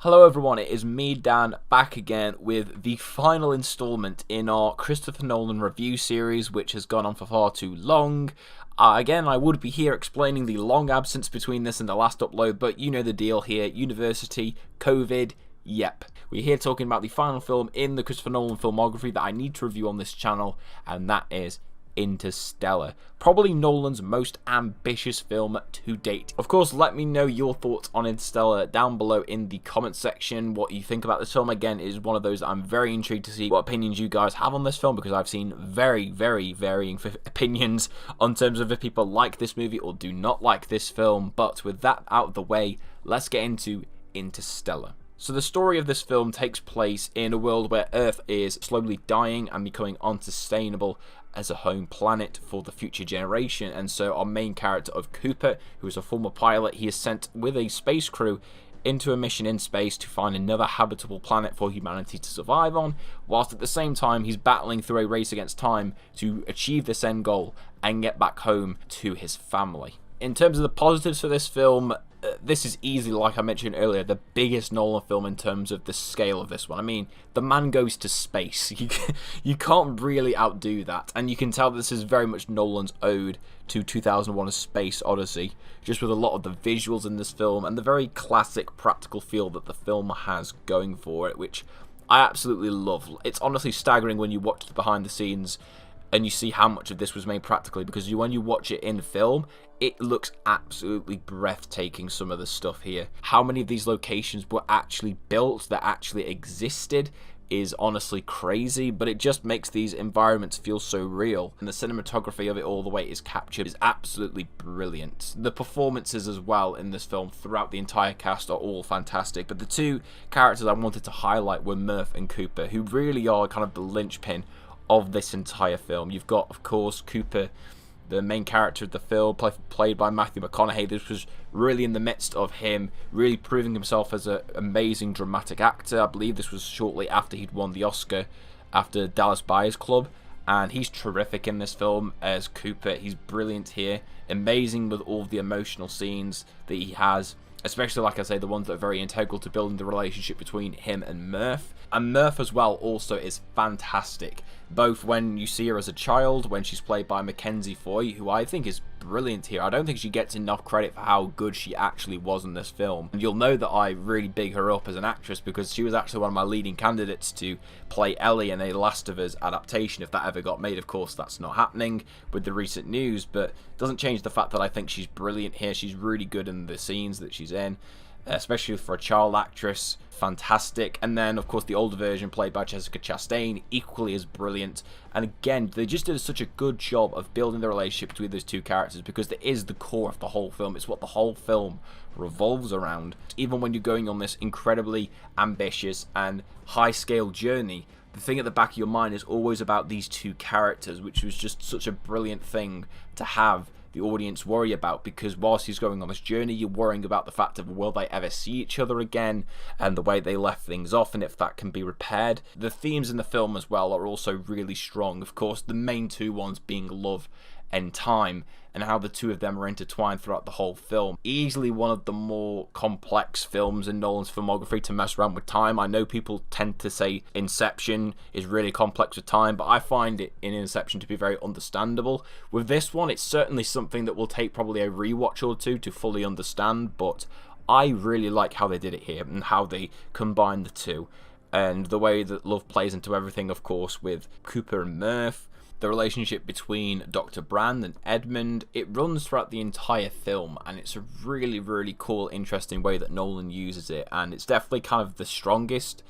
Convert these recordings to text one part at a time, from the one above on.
Hello everyone, it is me Dan back again with the final installment in our Christopher Nolan review series, which has gone on for far too long. Again, I would be here explaining the long absence between this and the last upload, but you know the deal here, university, COVID, yep. We're here talking about the final film in the Christopher Nolan filmography that I need to review on this channel, and that is Interstellar. Probably Nolan's most ambitious film to date. Of course, let me know your thoughts on Interstellar down below in the comment section. What you think about this film, again, is one of those that I'm very intrigued to see what opinions you guys have on this film, because I've seen very varying opinions on terms of if people like this movie or do not like this film. But with that out of the way, let's get into Interstellar. So the story of this film takes place in a world where Earth is slowly dying and becoming unsustainable as a home planet for the future generation, and so our main character of Cooper, who is a former pilot, he is sent with a space crew into a mission in space to find another habitable planet for humanity to survive on, whilst at the same time he's battling through a race against time to achieve this end goal and get back home to his family. In terms of the positives for this film, this is easily, like I mentioned earlier, the biggest Nolan film in terms of the scale of this one. I mean, the man goes to space. You can't really outdo that. And you can tell this is very much Nolan's ode to 2001: A Space Odyssey, just with a lot of the visuals in this film and the very classic practical feel that the film has going for it, which I absolutely love. It's honestly staggering when you watch the behind the scenes and you see how much of this was made practically, because when you watch it in film, it looks absolutely breathtaking, some of the stuff here. How many of these locations were actually built, that actually existed, is honestly crazy, but it just makes these environments feel so real, and the cinematography of it all the way is captured is absolutely brilliant. The performances as well in this film throughout the entire cast are all fantastic, but the two characters I wanted to highlight were Murph and Cooper, who really are kind of the linchpin of this entire film. You've got, of course, Cooper, the main character of the film, played by Matthew McConaughey. This was really in the midst of him really proving himself as an amazing dramatic actor. I believe this was shortly after he'd won the Oscar after Dallas Buyers Club, and he's terrific in this film as Cooper. He's brilliant here, amazing with all the emotional scenes that he has, especially, like I say, the ones that are very integral to building the relationship between him and Murph. And Murph as well also is fantastic, both when you see her as a child, when she's played by Mackenzie Foy, who I think is brilliant here. I don't think she gets enough credit for how good she actually was in this film. And you'll know that I really big her up as an actress because she was actually one of my leading candidates to play Ellie in a Last of Us adaptation, if that ever got made. Of course, that's not happening with the recent news, but it doesn't change the fact that I think she's brilliant here. She's really good in the scenes that she's in, especially for a child actress. Fantastic. And then, of course, the older version played by Jessica Chastain, equally as brilliant. And again, they just did such a good job of building the relationship between those two characters, because it is the core of the whole film. It's what the whole film revolves around. Even when you're going on this incredibly ambitious and high-scale journey, the thing at the back of your mind is always about these two characters, which was just such a brilliant thing to have the audience worry about, because whilst he's going on this journey, you're worrying about the fact of, will they ever see each other again, and the way they left things off, and if that can be repaired. The themes in the film as well are also really strong. Of course, the main two ones being love and time, and how the two of them are intertwined throughout the whole film. Easily one of the more complex films in Nolan's filmography to mess around with time. I know people tend to say Inception is really complex with time, but I find it in Inception to be very understandable. With this one, it's certainly something that will take probably a rewatch or two to fully understand, but I really like how they did it here and how they combine the two, and the way that love plays into everything, of course, with Cooper and Murph. The relationship between Dr. Brand and Edmund, it runs throughout the entire film, and it's a really cool, interesting way that Nolan uses it, and it's definitely kind of the strongest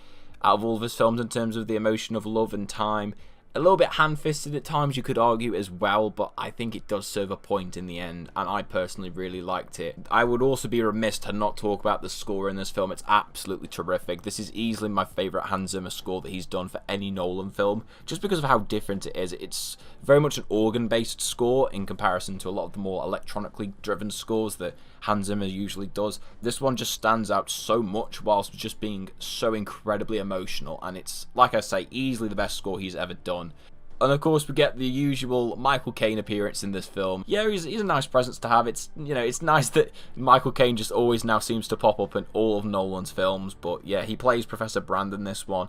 out of all of his films in terms of the emotion of love and time. A little bit hand-fisted at times, you could argue, as well, but I think it does serve a point in the end, and I personally really liked it. I would also be remiss to not talk about the score in this film. It's absolutely terrific. This is easily my favourite Hans Zimmer score that he's done for any Nolan film, just because of how different it is. It's very much an organ-based score in comparison to a lot of the more electronically driven scores that Hans Zimmer usually does. This one just stands out so much whilst just being so incredibly emotional, and it's, like I say, easily the best score he's ever done. And of course, we get the usual Michael Caine appearance in this film. Yeah, he's a nice presence to have. It's, you know, it's nice that Michael Caine just always now seems to pop up in all of Nolan's films. But yeah, he plays Professor Brand in this one.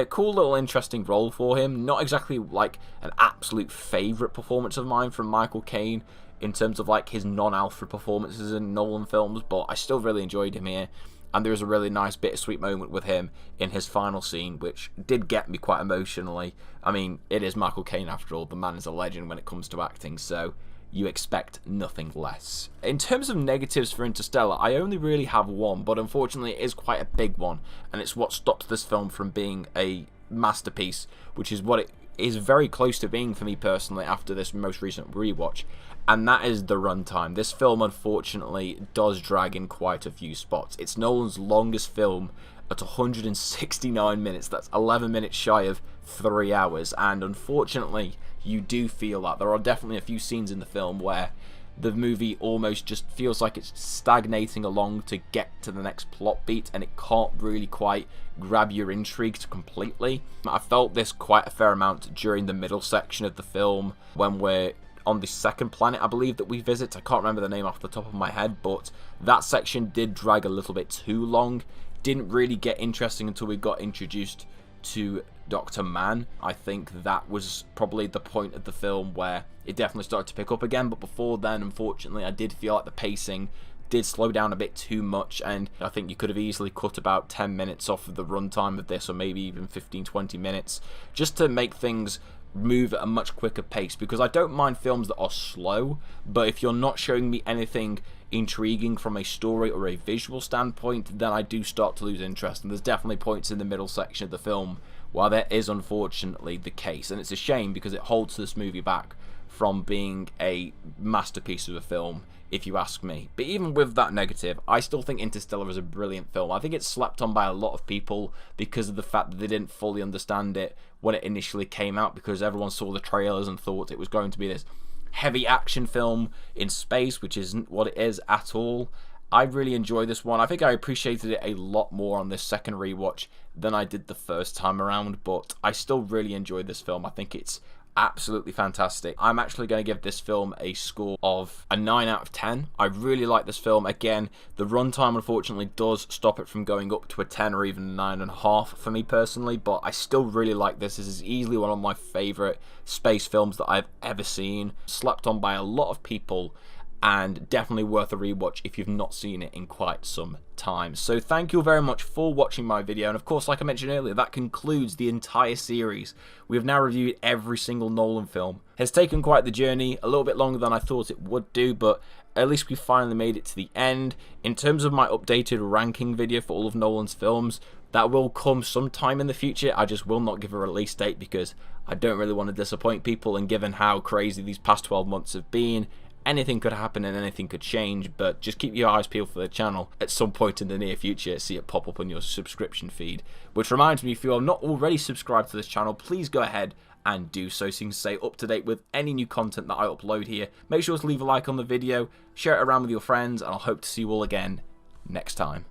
Cool little interesting role for him. Not exactly like an absolute favourite performance of mine from Michael Caine in terms of like his non-Alfred performances in Nolan films, but I still really enjoyed him here. And there was a really nice bittersweet moment with him in his final scene, which did get me quite emotionally. I mean, it is Michael Caine after all. The man is a legend when it comes to acting, so you expect nothing less. In terms of negatives for Interstellar, I only really have one, but unfortunately it is quite a big one, and it's what stops this film from being a masterpiece, which is what it is very close to being for me personally after this most recent rewatch, and that is the runtime. This film unfortunately does drag in quite a few spots. It's Nolan's longest film at 169 minutes. That's 11 minutes shy of 3 hours, and unfortunately you do feel that. There are definitely a few scenes in the film where the movie almost just feels like it's stagnating along to get to the next plot beat, and it can't really quite grab your intrigue completely. I felt this quite a fair amount during the middle section of the film when we're on the second planet, I believe, that we visit. I can't remember the name off the top of my head, but that section did drag a little bit too long. Didn't really get interesting until we got introduced to Dr. Mann. I think that was probably the point of the film where it definitely started to pick up again, but before then, unfortunately, I did feel like the pacing did slow down a bit too much, and I think you could have easily cut about 10 minutes off of the runtime of this, or maybe even 15-20 minutes, just to make things move at a much quicker pace, because I don't mind films that are slow, but if you're not showing me anything intriguing from a story or a visual standpoint, then I do start to lose interest. And there's definitely points in the middle section of the film where that is unfortunately the case, and it's a shame because it holds this movie back from being a masterpiece of a film, if you ask me. But even with that negative, I still think Interstellar is a brilliant film. I think it's slept on by a lot of people because of the fact that they didn't fully understand it when it initially came out, because everyone saw the trailers and thought it was going to be this heavy action film in space, which isn't what it is at all. I really enjoyed this one. I think I appreciated it a lot more on this second rewatch than I did the first time around, but I still really enjoyed this film. I think it's absolutely fantastic. I'm actually going to give this film a score of a 9 out of 10. I really like this film. Again, the runtime unfortunately does stop it from going up to a 10 or even a 9.5 for me personally, but I still really like this. This is easily one of my favourite space films that I've ever seen. Slept on by a lot of people, and definitely worth a rewatch if you've not seen it in quite some time. So thank you very much for watching my video, and of course, like I mentioned earlier, that concludes the entire series. We have now reviewed every single Nolan film. It's taken quite the journey, a little bit longer than I thought it would do, but at least we finally made it to the end. In terms of my updated ranking video for all of Nolan's films, that will come sometime in the future. I just will not give a release date because I don't really want to disappoint people, and given how crazy these past 12 months have been, anything could happen and anything could change. But just keep your eyes peeled for the channel. At some point in the near future, see it pop up on your subscription feed. Which reminds me, if you are not already subscribed to this channel, please go ahead and do so you can stay up to date with any new content that I upload here. Make sure to leave a like on the video, share it around with your friends, and I'll hope to see you all again next time.